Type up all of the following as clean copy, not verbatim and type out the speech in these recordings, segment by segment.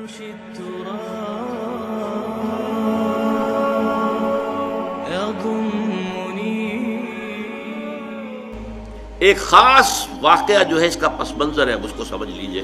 يمشي التراب يضمني. ایک خاص واقعہ جو ہے اس کا پس منظر ہے، اس کو سمجھ لیجئے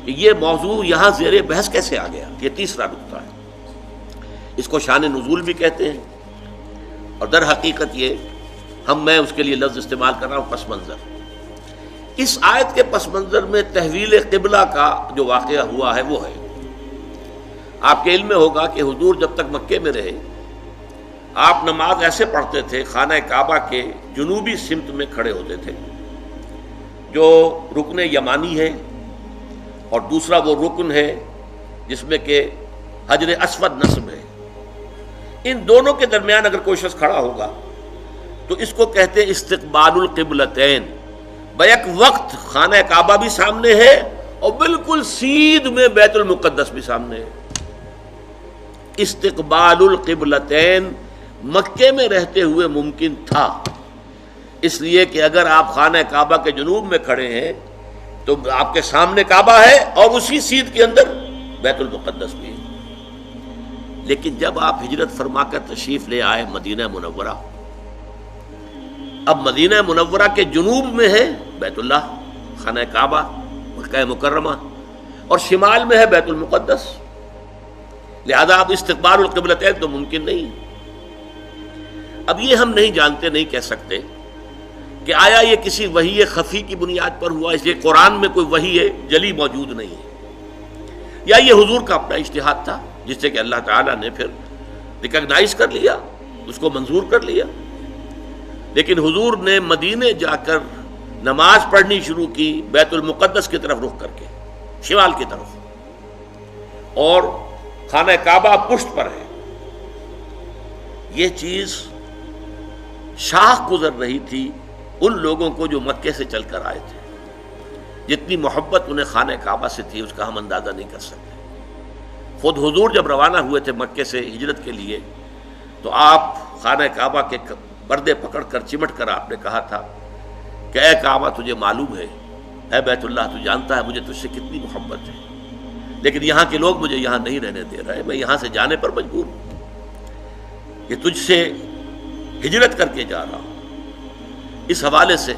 کہ یہ موضوع یہاں زیر بحث کیسے آ گیا. یہ تیسرا نقطہ ہے، اس کو شان نزول بھی کہتے ہیں، اور در حقیقت یہ میں اس کے لیے لفظ استعمال کر رہا ہوں پس منظر. اس آیت کے پس منظر میں تحویل قبلہ کا جو واقعہ ہوا ہے وہ ہے. آپ کے علم میں ہوگا کہ حضور جب تک مکے میں رہے آپ نماز ایسے پڑھتے تھے، خانہ کعبہ کے جنوبی سمت میں کھڑے ہوتے تھے جو رکن یمانی ہے، اور دوسرا وہ رکن ہے جس میں کہ حجر اسود نصب ہے. ان دونوں کے درمیان اگر کوئی شخص کھڑا ہوگا تو اس کو کہتے ہیں استقبال القبلتین. بیک وقت خانہ کعبہ بھی سامنے ہے اور بالکل سیدھ میں بیت المقدس بھی سامنے ہے. استقبال القبلتین مکے میں رہتے ہوئے ممکن تھا، اس لیے کہ اگر آپ خانہ کعبہ کے جنوب میں کھڑے ہیں تو آپ کے سامنے کعبہ ہے اور اسی سیدھ کے اندر بیت المقدس بھی ہے. لیکن جب آپ ہجرت فرما کر تشریف لے آئے مدینہ منورہ، اب مدینہ منورہ کے جنوب میں ہے بیت اللہ خانہ کعبہ مکہ مکرمہ، اور شمال میں ہے بیت المقدس، لہذا اب استقبال القبلتین تو ممکن نہیں. اب یہ ہم نہیں جانتے، نہیں کہہ سکتے کہ آیا یہ کسی وحی خفی کی بنیاد پر ہوا، اس لیے قرآن میں کوئی وحی جلی موجود نہیں ہے، یا یہ حضور کا اپنا اجتہاد تھا جس سے کہ اللہ تعالیٰ نے پھر ریکگنائز کر لیا، اس کو منظور کر لیا. لیکن حضور نے مدینے جا کر نماز پڑھنی شروع کی بیت المقدس کی طرف رخ کر کے، شمال کی طرف، اور خانہ کعبہ پشت پر ہے. یہ چیز شاخ گزر رہی تھی ان لوگوں کو جو مکے سے چل کر آئے تھے. جتنی محبت انہیں خانہ کعبہ سے تھی اس کا ہم اندازہ نہیں کر سکتے. خود حضور جب روانہ ہوئے تھے مکے سے ہجرت کے لیے تو آپ خانہ کعبہ کے پردے پکڑ کر چمٹ کر آپ نے کہا تھا کہ اے کعبہ تجھے معلوم ہے، اے بیت اللہ تو جانتا ہے مجھے تجھ سے کتنی محبت ہے، لیکن یہاں کے لوگ مجھے یہاں نہیں رہنے دے رہے، میں یہاں سے جانے پر مجبور ہوں، کہ تجھ سے ہجرت کر کے جا رہا ہوں. اس حوالے سے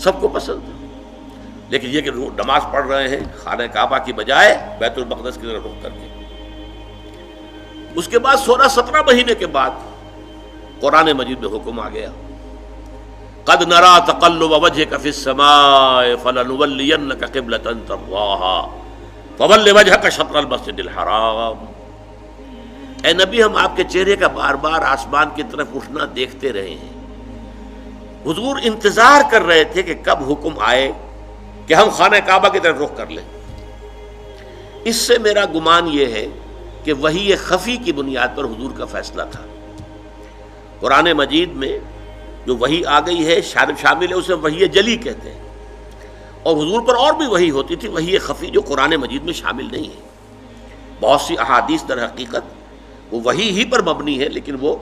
سب کو پسند ہے، لیکن یہ کہ نماز پڑھ رہے ہیں خانہ کعبہ کی بجائے بیت المقدس کی طرف رخ کر کے. اس کے بعد 16-17 مہینے کے بعد قرآن مجید میں حکم آ گیا، قد نرى تقلب وجهك في السماء فلنولينك قبلة ترضاها فول وجهك شطر المسجد الحرام. اے نبی ہم آپ کے چہرے کا بار بار آسمان کی طرف اٹھنا دیکھتے رہے ہیں. حضور انتظار کر رہے تھے کہ کب حکم آئے کہ ہم خانہ کعبہ کی طرف رخ کر لیں. اس سے میرا گمان یہ ہے کہ وحی خفی کی بنیاد پر حضور کا فیصلہ تھا. قرآن مجید میں جو وحی آ گئی ہے شامل ہے، اسے وحی جلی کہتے ہیں، اور حضور پر اور بھی وحی ہوتی تھی وحی خفی جو قرآن مجید میں شامل نہیں ہے. بہت سی احادیث در حقیقت وہ وحی ہی پر مبنی ہے، لیکن وہ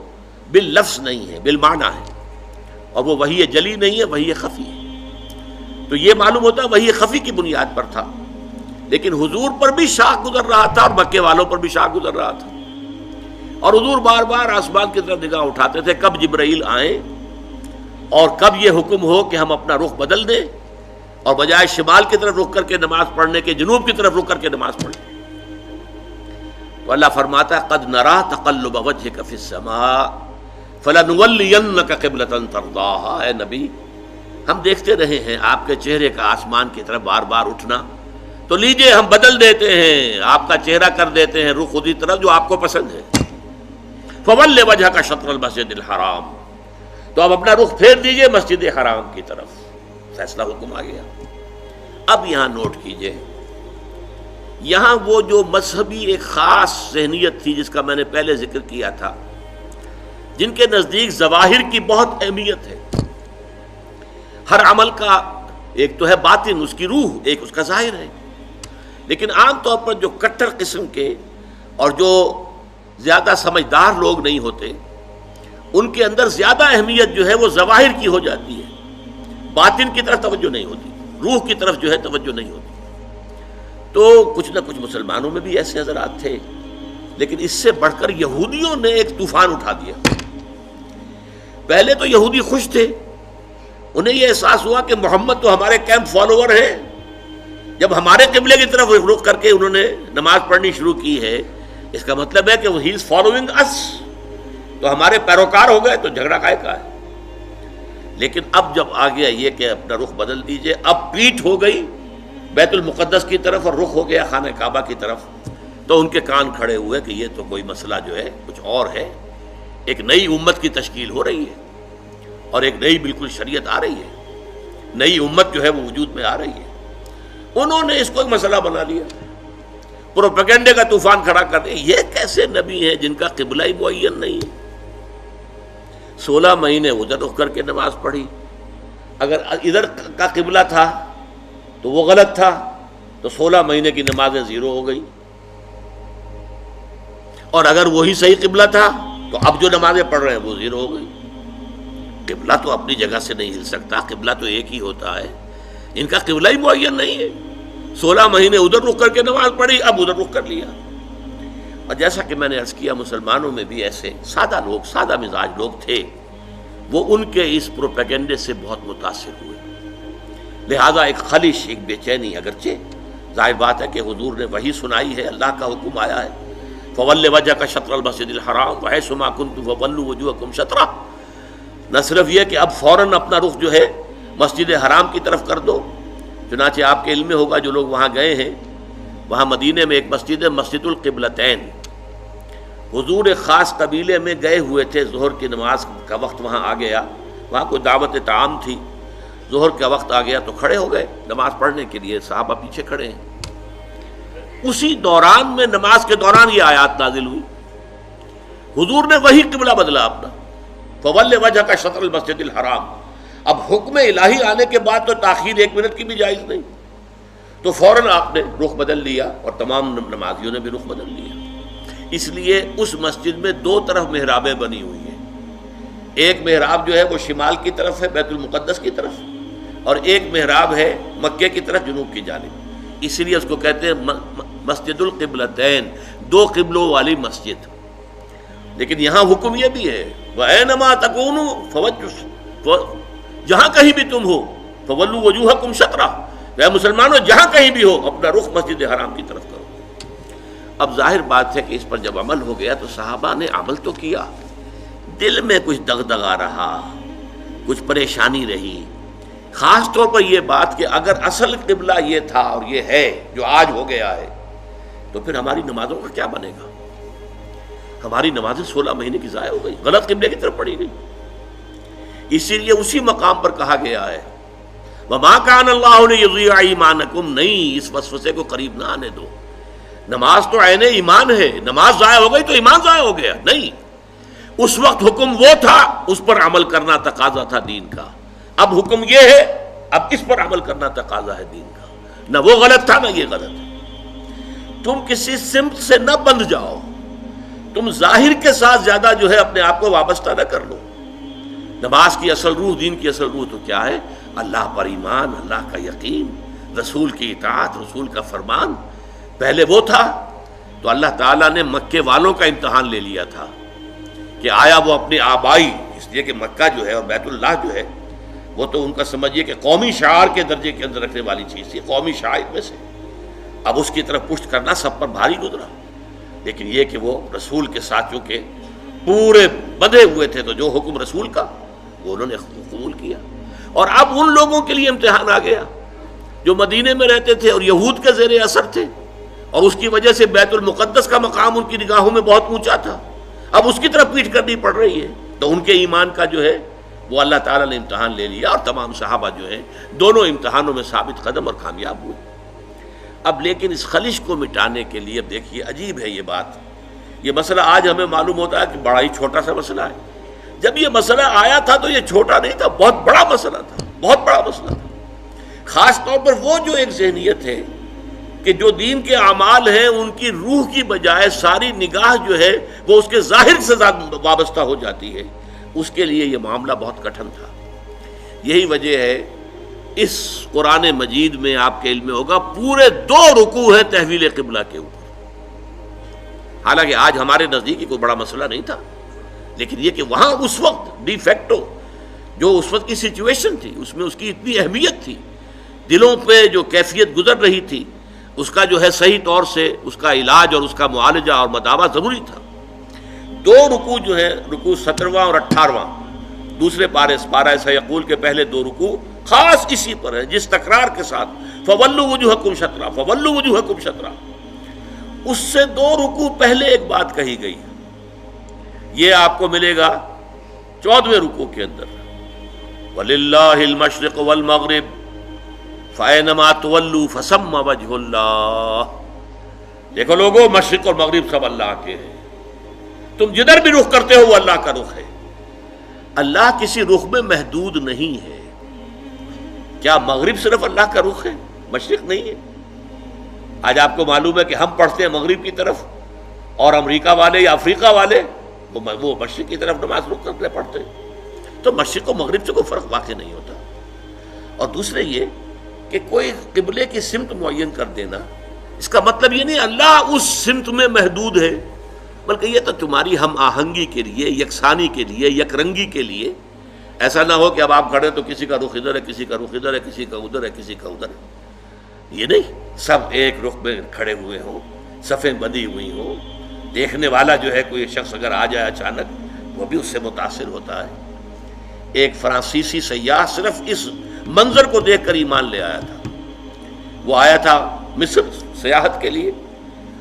باللفظ نہیں ہے، بالمعنی ہے، اور وہ وحی جلی نہیں ہے، وحی خفی ہے. تو یہ معلوم ہوتا ہے وحی خفی کی بنیاد پر تھا، لیکن حضور پر بھی شاخ گزر رہا تھا اور مکے والوں پر بھی شاخ گزر رہا تھا، اور حضور بار بار آسمان کی طرف نگاہ اٹھاتے تھے کب جبرائیل آئیں اور کب یہ حکم ہو کہ ہم اپنا رخ بدل دیں اور بجائے شمال کی طرف رخ کر کے نماز پڑھنے کے جنوب کی طرف رخ کر کے نماز پڑھیں. تو اللہ فرماتا ہے قد نرى تقلب وجهك في السماء فلنولينك قبلة ترضاها. اے نبی ہم دیکھتے رہے ہیں آپ کے چہرے کا آسمان کی طرف بار بار اٹھنا، تو لیجئے ہم بدل دیتے ہیں، آپ کا چہرہ کر دیتے ہیں رخ اسی طرف جو آپ کو پسند ہے. فول وجهك شطر المسجد الحرام، تو اب اپنا رخ پھیر دیجئے مسجد حرام کی طرف. فیصلہ حکم آ گیا. اب یہاں نوٹ کیجئے، یہاں وہ جو مذہبی ایک خاص ذہنیت تھی جس کا میں نے پہلے ذکر کیا تھا، جن کے نزدیک ظواہر کی بہت اہمیت ہے. ہر عمل کا ایک تو ہے باطن، اس کی روح، ایک اس کا ظاہر ہے. لیکن عام طور پر جو کٹر قسم کے اور جو زیادہ سمجھدار لوگ نہیں ہوتے، ان کے اندر زیادہ اہمیت جو ہے وہ ظواہر کی ہو جاتی ہے، باطن کی طرف توجہ نہیں ہوتی، روح کی طرف جو ہے توجہ نہیں ہوتی. تو کچھ نہ کچھ مسلمانوں میں بھی ایسے حضرات تھے، لیکن اس سے بڑھ کر یہودیوں نے ایک طوفان اٹھا دیا۔ پہلے تو یہودی خوش تھے، انہیں یہ احساس ہوا کہ محمد تو ہمارے کیمپ فالوور ہیں، جب ہمارے قبلے کی طرف رخ کر کے انہوں نے نماز پڑھنی شروع کی ہے، اس کا مطلب ہے کہ وہ ہی از فالوئنگ اس، تو ہمارے پیروکار ہو گئے، تو جھگڑا کائے کا ہے۔ لیکن اب جب آ گیا یہ کہ اپنا رخ بدل دیجئے، اب پیٹھ ہو گئی بیت المقدس کی طرف اور رخ ہو گیا خانہ کعبہ کی طرف، تو ان کے کان کھڑے ہوئے کہ یہ تو کوئی مسئلہ جو ہے کچھ اور ہے، ایک نئی امت کی تشکیل ہو رہی ہے اور ایک نئی بالکل شریعت آ رہی ہے، نئی امت جو ہے وہ وجود میں آ رہی ہے۔ انہوں نے اس کو ایک مسئلہ بنا لیا، پروپیگنڈے کا طوفان کھڑا کر دیا۔ یہ کیسے نبی ہیں جن کا قبلہ ہی معین نہیں ہے؟ 16 مہینے ادھر رخ کر کے نماز پڑھی، اگر ادھر کا قبلہ تھا تو وہ غلط تھا، تو 16 مہینے کی نمازیں زیرو ہو گئی، اور اگر وہی صحیح قبلہ تھا تو اب جو نمازیں پڑھ رہے ہیں وہ زیرو ہو گئی۔ قبلہ تو اپنی جگہ سے نہیں ہل سکتا، قبلہ تو ایک ہی ہوتا ہے، ان کا قبلہ ہی معین نہیں ہے۔ 16 مہینے ادھر رخ کر کے نماز پڑھی، اب ادھر رخ کر لیا۔ اور جیسا کہ میں نے عرض کیا، مسلمانوں میں بھی ایسے سادہ لوگ، سادہ مزاج لوگ تھے، وہ ان کے اس پروپیگنڈے سے بہت متاثر ہوئے، لہذا ایک خلش، ایک بے چینی، اگرچہ ظاہر بات ہے کہ حضور نے وحی سنائی ہے، اللہ کا حکم آیا ہے، فَوَلِّ وَجْهَكَ شَطْرَ الْمَسْجِدِ الْحَرَامِ وَحَيْثُ مَا كُنتُمْ فَوَلُّوا وُجُوهَكُمْ شَطْرَهُ، نہ صرف یہ کہ اب فوراً اپنا رخ جو ہے مسجد حرام کی طرف کر دو، چنانچہ آپ کے علم میں ہوگا جو لوگ وہاں گئے ہیں، وہاں مدینے میں ایک مسجد ہے، مسجد القبلتین، حضور ایک خاص قبیلے میں گئے ہوئے تھے، ظہر کی نماز کا وقت وہاں آ گیا، وہاں کوئی دعوت طعام تھی، ظہر کا وقت آ گیا تو کھڑے ہو گئے نماز پڑھنے کے لیے، صحابہ پیچھے کھڑے ہیں۔ اسی دوران میں، نماز کے دوران یہ آیات نازل ہوئی، حضور نے وہی قبلہ بدلا اپنا، فَوَلِّ وَجْهَكَ شَطْرَ الْمَسْجِدِ الْحَرَامِ۔ اب حکم الہی آنے کے بعد تو تاخیر 1 منٹ کی بھی جائز نہیں، تو فوراً آپ نے رخ بدل لیا اور تمام نمازیوں نے بھی رخ بدل لیا۔ اس لیے اس مسجد میں 2 طرف محرابیں بنی ہوئی ہیں، ایک محراب جو ہے وہ شمال کی طرف ہے بیت المقدس کی طرف، اور ایک محراب ہے مکے کی طرف جنوب کی جانب، اسی لیے اس کو کہتے ہیں مسجد القبلتین، 2 قبلوں والی مسجد۔ لیکن یہاں حکم یہ بھی ہے، وَأَيْنَمَا تَكُونُوا فَوَجُّ، جہاں کہیں بھی تم ہو، فَوَلُّوا وُجُوهَكُمْ شَطْرَهُ، اے مسلمانوں جہاں کہیں بھی ہو اپنا رخ مسجد حرام کی طرف کرو۔ اب ظاہر بات ہے کہ اس پر جب عمل ہو گیا تو صحابہ نے عمل تو کیا، دل میں کچھ دغدغہ رہا، کچھ پریشانی رہی، خاص طور پر یہ بات کہ اگر اصل قبلہ یہ تھا اور یہ ہے جو آج ہو گیا ہے، تو پھر ہماری نمازوں کا کیا بنے گا؟ ہماری نمازیں 16 مہینے کی ضائع ہو گئی، غلط قبلے کی طرف پڑھی گئی۔ اسی لیے اسی مقام پر کہا گیا ہے، وَمَا كَانَ اللَّهُ لِيُضِيعَ إِيمَانَكُمْ، نہیں اس وسوسے کو قریب نہ آنے دو، نماز تو عین ایمان ہے، نماز ضائع ہو گئی تو ایمان ضائع ہو گیا نہیں، اس وقت حکم وہ تھا، اس پر عمل کرنا تقاضا تھا دین کا، اب حکم یہ ہے، اب اس پر عمل کرنا تقاضا ہے دین کا، نہ وہ غلط تھا نہ یہ غلط ہے۔ تم کسی سمت سے نہ بندھ جاؤ، تم ظاہر کے ساتھ زیادہ جو ہے اپنے آپ کو وابستہ نہ کر لو۔ نماز کی اصل روح، دین کی اصل روح تو کیا ہے؟ اللہ پر ایمان، اللہ کا یقین، رسول کی اطاعت، رسول کا فرمان۔ پہلے وہ تھا تو اللہ تعالیٰ نے مکے والوں کا امتحان لے لیا تھا کہ آیا وہ اپنے آبائی، اس لیے کہ مکہ جو ہے اور بیت اللہ جو ہے وہ تو ان کا سمجھیے کہ قومی شعار کے درجے کے اندر رکھنے والی چیز تھی، قومی شعائر میں سے، اب اس کی طرف پشت کرنا سب پر بھاری گزرا، لیکن یہ کہ وہ رسول کے ساتھ چونکہ پورے بدھے ہوئے تھے تو جو حکم رسول کا وہ انہوں نے قبول کیا۔ اور اب ان لوگوں کے لیے امتحان آ گیا جو مدینے میں رہتے تھے اور یہود کے زیر اثر تھے، اور اس کی وجہ سے بیت المقدس کا مقام ان کی نگاہوں میں بہت اونچا تھا، اب اس کی طرف پیٹ کرنی پڑ رہی ہے، تو ان کے ایمان کا جو ہے وہ اللہ تعالیٰ نے امتحان لے لیا، اور تمام صحابہ جو ہیں دونوں امتحانوں میں ثابت قدم اور کامیاب ہوئے۔ اب لیکن اس خلش کو مٹانے کے لیے دیکھیے عجیب ہے یہ بات، یہ مسئلہ آج ہمیں معلوم ہوتا ہے کہ بڑا ہی چھوٹا سا مسئلہ ہے، جب یہ مسئلہ آیا تھا تو یہ چھوٹا نہیں تھا، بہت بڑا مسئلہ تھا، بہت بڑا مسئلہ تھا، خاص طور پر وہ جو ایک ذہنیت ہے کہ جو دین کے اعمال ہیں ان کی روح کی بجائے ساری نگاہ جو ہے وہ اس کے ظاہر سے وابستہ ہو جاتی ہے، اس کے لیے یہ معاملہ بہت کٹھن تھا۔ یہی وجہ ہے اس قرآن مجید میں آپ کے علم میں ہوگا پورے 2 رکوع ہیں تحویل قبلہ کے اوپر. حالانکہ آج ہمارے نزدیک کوئی بڑا مسئلہ نہیں تھا، لیکن یہ کہ وہاں اس وقت ڈی فیکٹو جو اس وقت کی سچویشن تھی اس میں اس کی اتنی اہمیت تھی، دلوں پہ جو کیفیت گزر رہی تھی اس کا جو ہے صحیح طور سے اس کا علاج اور اس کا معالجہ اور مداوع ضروری تھا. 2 رکوع جو ہیں، رکوع 17واں اور 18واں، دوسرے پارہ سیقول کے پہلے 2 رکوع خاص اسی پر ہے جس تکرار کے ساتھ فولوا وجوہکم شطرہ، فولوا وجوہکم شطرہ، اس سے 2 رکوع پہلے ایک بات کہی گئی. یہ آپ کو ملے گا 14ویں رکوع کے اندر، وَلِلَّهِ الْمَشْرِقُ وَالْمَغْرِبُ فَأَيْنَمَا تُوَلُّوا فَثَمَّ وَجْهُ اللَّهِ. دیکھو لوگو، مشرق اور مغرب سب اللہ کے ہیں، تم جدھر بھی رخ کرتے ہو وہ اللہ کا رخ ہے. اللہ کسی رخ میں محدود نہیں ہے. کیا مغرب صرف اللہ کا رخ ہے، مشرق نہیں ہے؟ آج آپ کو معلوم ہے کہ ہم پڑھتے ہیں مغرب کی طرف، اور امریکہ والے یا افریقہ والے وہ مشرق کی طرف نماز رخ کرتے پڑھتے ہیں. تو مشرق و مغرب سے کوئی فرق واقع نہیں ہوتا. اور دوسرے یہ کہ کوئی قبلے کی سمت معین کر دینا، اس کا مطلب یہ نہیں اللہ اس سمت میں محدود ہے، بلکہ یہ تو تمہاری ہم آہنگی کے لیے، یکسانی کے لیے، یک رنگی کے لیے. ایسا نہ ہو کہ اب آپ کھڑے تو کسی کا رخ ادھر ہے، کسی کا رخ ادھر ہے، کسی کا ادھر ہے، کسی کا ادھر ہے. یہ نہیں، سب ایک رخ میں کھڑے ہوئے ہوں، صفیں بندھی ہوئی ہوں. دیکھنے والا جو ہے کوئی شخص اگر آ جائے اچانک وہ بھی اس سے متاثر ہوتا ہے. ایک فرانسیسی سیاح صرف اس منظر کو دیکھ کر ایمان لے آیا تھا. وہ آیا تھا مصر سیاحت کے لیے،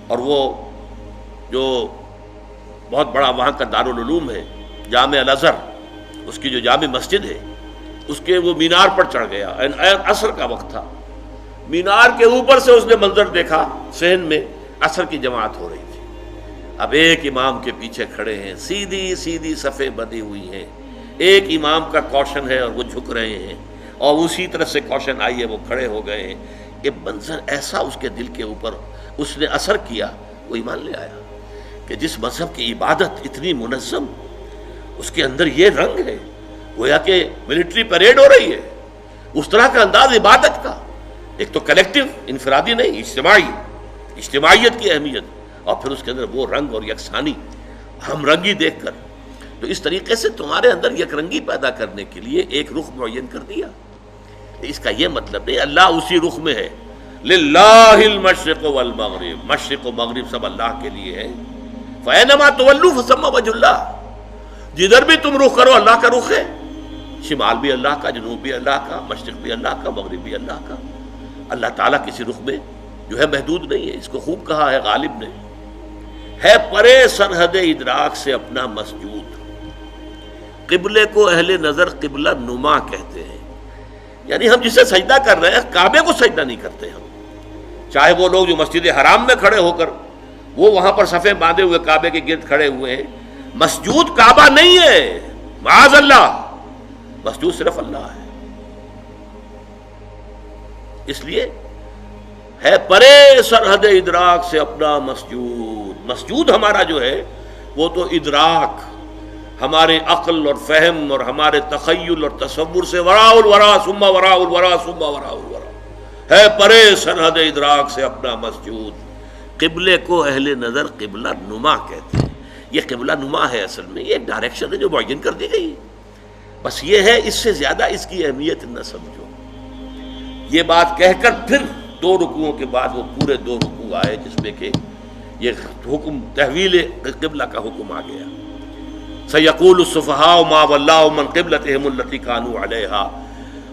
اور وہ جو بہت بڑا وہاں کا دارالعلوم ہے جامع الازہر، اس کی جو جامع مسجد ہے اس کے وہ مینار پر چڑھ گیا. عصر کا وقت تھا، مینار کے اوپر سے اس نے منظر دیکھا، صحن میں عصر کی جماعت ہو رہی تھی. اب ایک امام کے پیچھے کھڑے ہیں، سیدھی سیدھی صفیں بندھی ہوئی ہیں، ایک امام کا کوشن ہے اور وہ جھک رہے ہیں، اور اسی طرح سے کوشن آئی ہے وہ کھڑے ہو گئے ہیں. یہ منظر ایسا اس کے دل کے اوپر اس نے اثر کیا، وہ ایمان لے آیا کہ جس مذہب کی عبادت اتنی منظم، اس کے اندر یہ رنگ ہے، گویا کہ ملٹری پریڈ ہو رہی ہے. اس طرح کا انداز عبادت کا، ایک تو کلیکٹیو، انفرادی نہیں، اجتماعیت کی اہمیت، اور پھر اس کے اندر وہ رنگ اور یکسانی، ہم رنگی دیکھ کر. تو اس طریقے سے تمہارے اندر یک رنگی پیدا کرنے کے لیے ایک رخ معین کر دیا. اس کا یہ مطلب نہیں اللہ اسی رخ میں ہے. للہ المشرق والمغرب، مشرق و مغرب سب اللہ کے لیے ہے. فینما تولوا فثم وجہ اللہ، جدھر بھی تم رخ کرو اللہ کا رخ ہے. شمال بھی اللہ کا، جنوب بھی اللہ کا، مشرق بھی اللہ کا، مغرب بھی اللہ کا. اللہ تعالیٰ کسی رخ میں جو ہے محدود نہیں ہے. اس کو خوب کہا ہے غالب نے، ہے پرے سرحد ادراک سے اپنا مسجود. قبلے کو اہل نظر قبلہ نما کہتے ہیں، یعنی ہم جسے سجدہ کر رہے ہیں کعبے کو سجدہ نہیں کرتے ہم. چاہے وہ لوگ جو مسجد حرام میں کھڑے ہو کر وہ وہاں پر صفیں باندھے ہوئے کعبے کے گرد کھڑے ہوئے ہیں، مسجود کعبہ نہیں ہے، معاذ اللہ، مسجود صرف اللہ ہے. اس لیے ہے پرے سرحد ادراک سے اپنا مسجود. مسجود ہمارا جو ہے وہ تو ادراک، ہمارے عقل اور فہم اور ہمارے تخیل اور تصور سے وراء الورا ثم وراء الورا ثم وراء الورا، ہے پرے سرحد ادراک سے اپنا مسجود. قبلے کو اہل نظر قبلہ نما کہتے ہیں. یہ قبلہ نما ہے، اصل میں یہ ایک ڈائریکشن ہے جو معین کر دی گئی. بس یہ ہے، اس سے زیادہ اس کی اہمیت نہ سمجھو. یہ بات کہہ کر پھر 2 رکوعوں کے بعد وہ پورے 2 رکوع آئے جس میں کہ یہ حکم تحویل قبلہ کا حکم آ گیا. سیقول السفہاء ما ولاھم عن قبلتہم التی کانوا علیہا.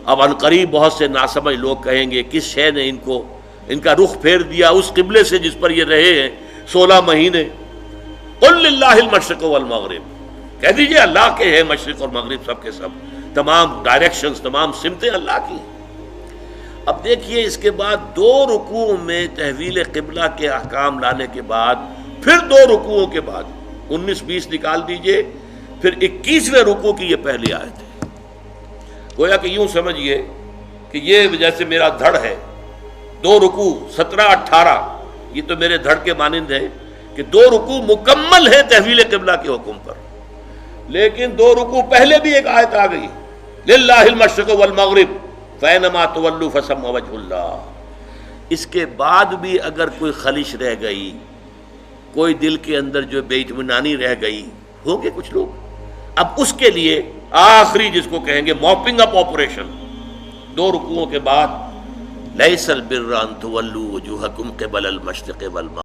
اب ان قریب بہت سے ناسمجھ لوگ کہیں گے کس شے نے ان کا رخ پھیر دیا اس قبلے سے جس پر یہ رہے ہیں 16 مہینے. قل للہ المشرق والمغرب، کہہ دیجئے اللہ کے ہیں مشرق اور مغرب سب کے سب، تمام ڈائریکشنز، تمام سمتیں اللہ کی. اب دیکھیے اس کے بعد 2 رکوع میں تحویل قبلہ کے احکام لانے کے بعد پھر 2 رکوعوں کے بعد 19-20 نکال دیجئے، پھر 21ویں رکوع کی یہ پہلی آیت ہے. گویا کہ یوں سمجھیے کہ یہ جیسے میرا دھڑ ہے، 2 رکوع 17-18 یہ تو میرے دھڑ کے مانند ہے کہ 2 رکوع مکمل ہے تحویل قبلہ کے حکم پر. لیکن 2 رکوع پہلے بھی ایک آیت آ گئی، للہ المشرق والمغرب، فینما تولوا فثم وجہ اللہ۔ اس کے بعد بھی اگر کوئی خلش رہ گئی، کوئی دل کے اندر جو بے اطمینانی رہ گئی، ہوگے کچھ لوگ، اب اس کے لیے آخری جس کو کہیں گے موپنگ اپ آپریشن، 2 رکوعوں کے بعد لیس البر ان تولوا وجوہکم قبل المشرق والمغرب